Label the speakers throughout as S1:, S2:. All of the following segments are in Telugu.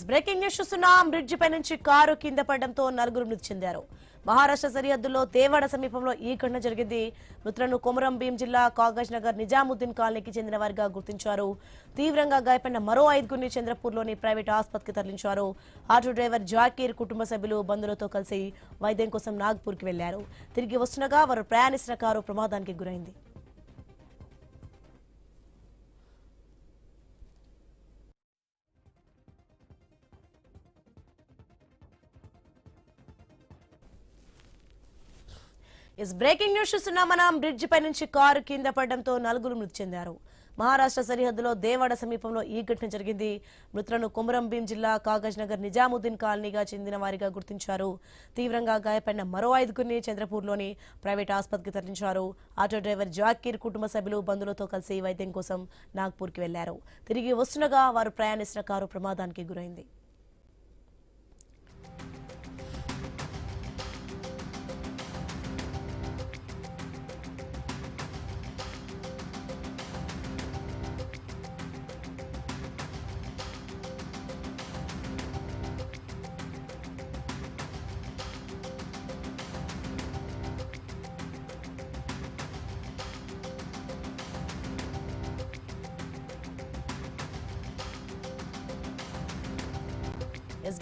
S1: బ్రేకింగ్ న్యూస్ చూస్తున్నాం. బ్రిడ్జి పై నుంచి కారు కింద పడడంతో నలుగురు మృతి చెందారు. మహారాష్ట్ర సరిహద్దులో దేవాడ సమీపంలో ఈ ఘటన జరిగింది. మృతులను కొమరం భీం జిల్లా కాగజ్ నగర్ నిజాముద్దీన్ కాలనీకి చెందిన వారిగా గుర్తించారు. తీవ్రంగా గాయపడిన మరో 5గురిని చంద్రపూర్లోని ప్రైవేట్ ఆసుపత్రికి తరలించారు. ఆటో డ్రైవర్ జాకీర్ కుటుంబ సభ్యులు బంధువులతో కలిసి వైద్యం కోసం నాగ్పూర్కి వెళ్లారు. తిరిగి వస్తుండగా వారు ప్రయాణిస్తున్న కారు ప్రమాదానికి గురైంది. బ్రేకింగ్ న్యూస్ చూస్తున్నాం. మనం బ్రిడ్జి పై నుంచి కారు కింద పడడంతో నలుగురు మృతి చెందారు. మహారాష్ట్ర సరిహద్దులో దేవాడ సమీపంలో ఈ ఘటన జరిగింది. మృతులను కొమరం భీం జిల్లా కాగజ్ నగర్ నిజాముద్దీన్ కాలనీగా చెందిన వారిగా గుర్తించారు. తీవ్రంగా గాయపడిన మరో 5గురిని చంద్రపూర్లోని ప్రైవేట్ ఆసుపత్రికి తరలించారు. ఆటో డ్రైవర్ జాకీర్ కుటుంబ సభ్యులు బంధువులతో కలిసి వైద్యం కోసం నాగ్పూర్కి వెళ్లారు. తిరిగి వస్తుండగా వారు ప్రయాణిస్తున్న కారు ప్రమాదానికి గురైంది.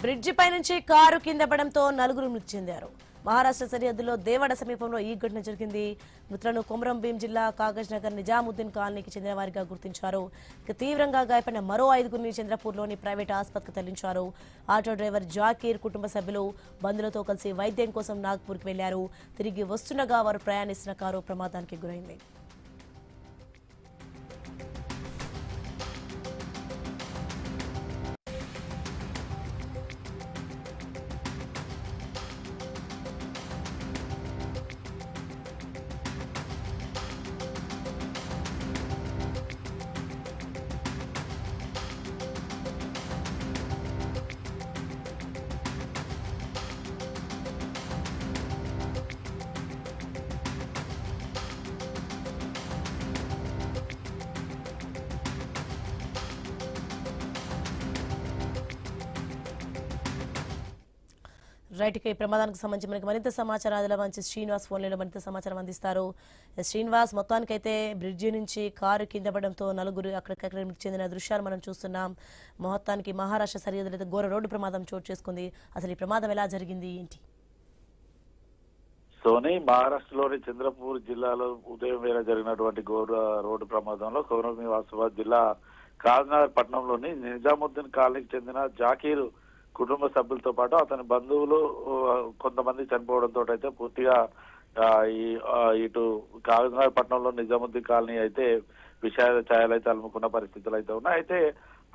S1: బ్రిడ్జి పై నుంచి కారు కింద పడడంతో నలుగురు మృతి చెందారు. మహారాష్ట్ర సరిహద్దులో దేవాడ సమీపంలో ఈ ఘటన జరిగింది. మృతులను కొమరం భీం జిల్లా కాగజ్ నగర్ నిజాముద్దీన్ కాలనీకి చెందిన వారిగా గుర్తించారు. తీవ్రంగా గాయపడిన మరో 5గురిని చంద్రపూర్లోని ప్రైవేట్ ఆసుపత్రికి తరలించారు. ఆటో డ్రైవర్ జాకీర్ కుటుంబ సభ్యులు బంధువులతో కలిసి వైద్యం కోసం నాగ్పూర్కి వెళ్లారు. తిరిగి వస్తుండగా వారు ప్రయాణిస్తున్న కారు ప్రమాదానికి గురైంది. రైట్, ఈ ప్రమాదానికి సంబంధించి మనకి మరింత సమాచారం ఆదిలాబాద్ నుంచి శ్రీనివాస్ ఫోన్లో మరింత సమాచారం అందిస్తారు. శ్రీనివాస్, మొత్తానికైతే బ్రిడ్జి నుంచి కారు కింద పడడంతో నలుగురు అక్కడికక్కడ మృతి చెందిన దృశ్యాలు మనం చూస్తున్నాం. మొత్తానికి మహారాష్ట్ర సరిహద్దులో ఘోర రోడ్డు ప్రమాదం చోటు చేసుకుంది. అసలు ఈ ప్రమాదం ఎలా జరిగింది ఏంటి?
S2: సోని, మహారాష్ట్రలోని చంద్రపూర్ జిల్లాలో ఉదయం వేళ జరిగినటువంటి ఘోర రోడ్డు ప్రమాదంలో కొమరం ఆసిఫాబాద్ జిల్లా కాజ్నగర్ పట్టణంలోని నిజాముద్దీన్ కాలనీకి చెందిన జాకీర్ కుటుంబ సభ్యులతో పాటు అతని బంధువులు కొంతమంది చనిపోవడంతో అయితే పూర్తిగా ఇటు కాగజ్నగర్ పట్టణంలో నిజాముద్దీన్ కాలనీ అయితే విషాద ఛాయలు అయితే అలుముకున్న పరిస్థితులు అయితే ఉన్నాయి. అయితే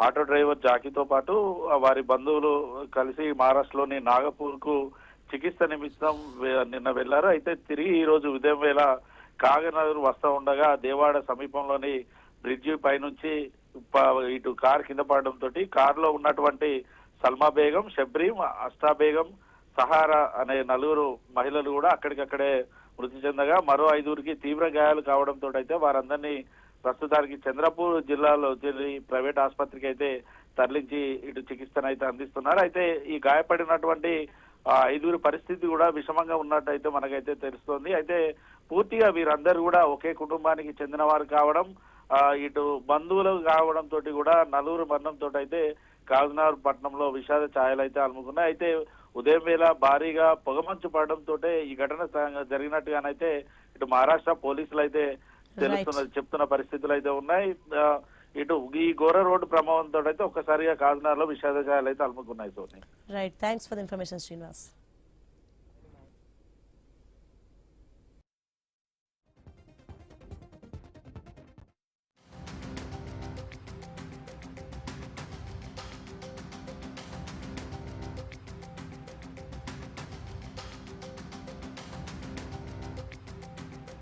S2: ఆటో డ్రైవర్ జాకీతో పాటు వారి బంధువులు కలిసి మహారాష్ట్రలోని నాగపూర్ కు చికిత్స నిమిత్తం నిన్న వెళ్లారు. అయితే తిరిగి ఈ రోజు ఉదయం వేళ కాగజ్నగర్ వస్తూ ఉండగా దేవాడ సమీపంలోని బ్రిడ్జి పైనుంచి ఇటు కారు కింద పడడంతో కారులో ఉన్నటువంటి సల్మా బేగం, షబ్రీం, అష్టా బేగం, సహారా అనే నలుగురు మహిళలు కూడా అక్కడికక్కడే మృతి చెందగా మరో 5గురికి తీవ్ర గాయాలు కావడంతో అయితే వారందరినీ ప్రస్తుతానికి చంద్రపూర్ జిల్లాలో ప్రైవేట్ ఆసుపత్రికి అయితే తరలించి ఇటు చికిత్సను అయితే అందిస్తున్నారు. అయితే ఈ గాయపడినటువంటి 5గురి పరిస్థితి కూడా విషమంగా ఉన్నట్టయితే మనకైతే తెలుస్తోంది. అయితే పూర్తిగా వీరందరూ కూడా ఒకే కుటుంబానికి చెందిన వారు కావడం, ఇటు బంధువులు కావడంతో కూడా నలుగురు మరణంతో అయితే కాజ్నగర్ పట్టణంలో విషాద ఛాయలు అయితే అలుముకున్నాయి. అయితే ఉదయం వేళ భారీగా పొగమంచు పడడంతో ఈ ఘటన జరిగినట్టుగానైతే ఇటు మహారాష్ట్ర పోలీసులు అయితే చెప్తున్న పరిస్థితులు అయితే ఉన్నాయి. ఇటు ఈ ఘోర రోడ్డు ప్రమాదంతో అయితే ఒక్కసారిగా కాజ్నగర్ లో విషాద ఛాయలు అయితే అలుముకున్నాయి. Soni,
S1: right, thanks for the information Srinivas.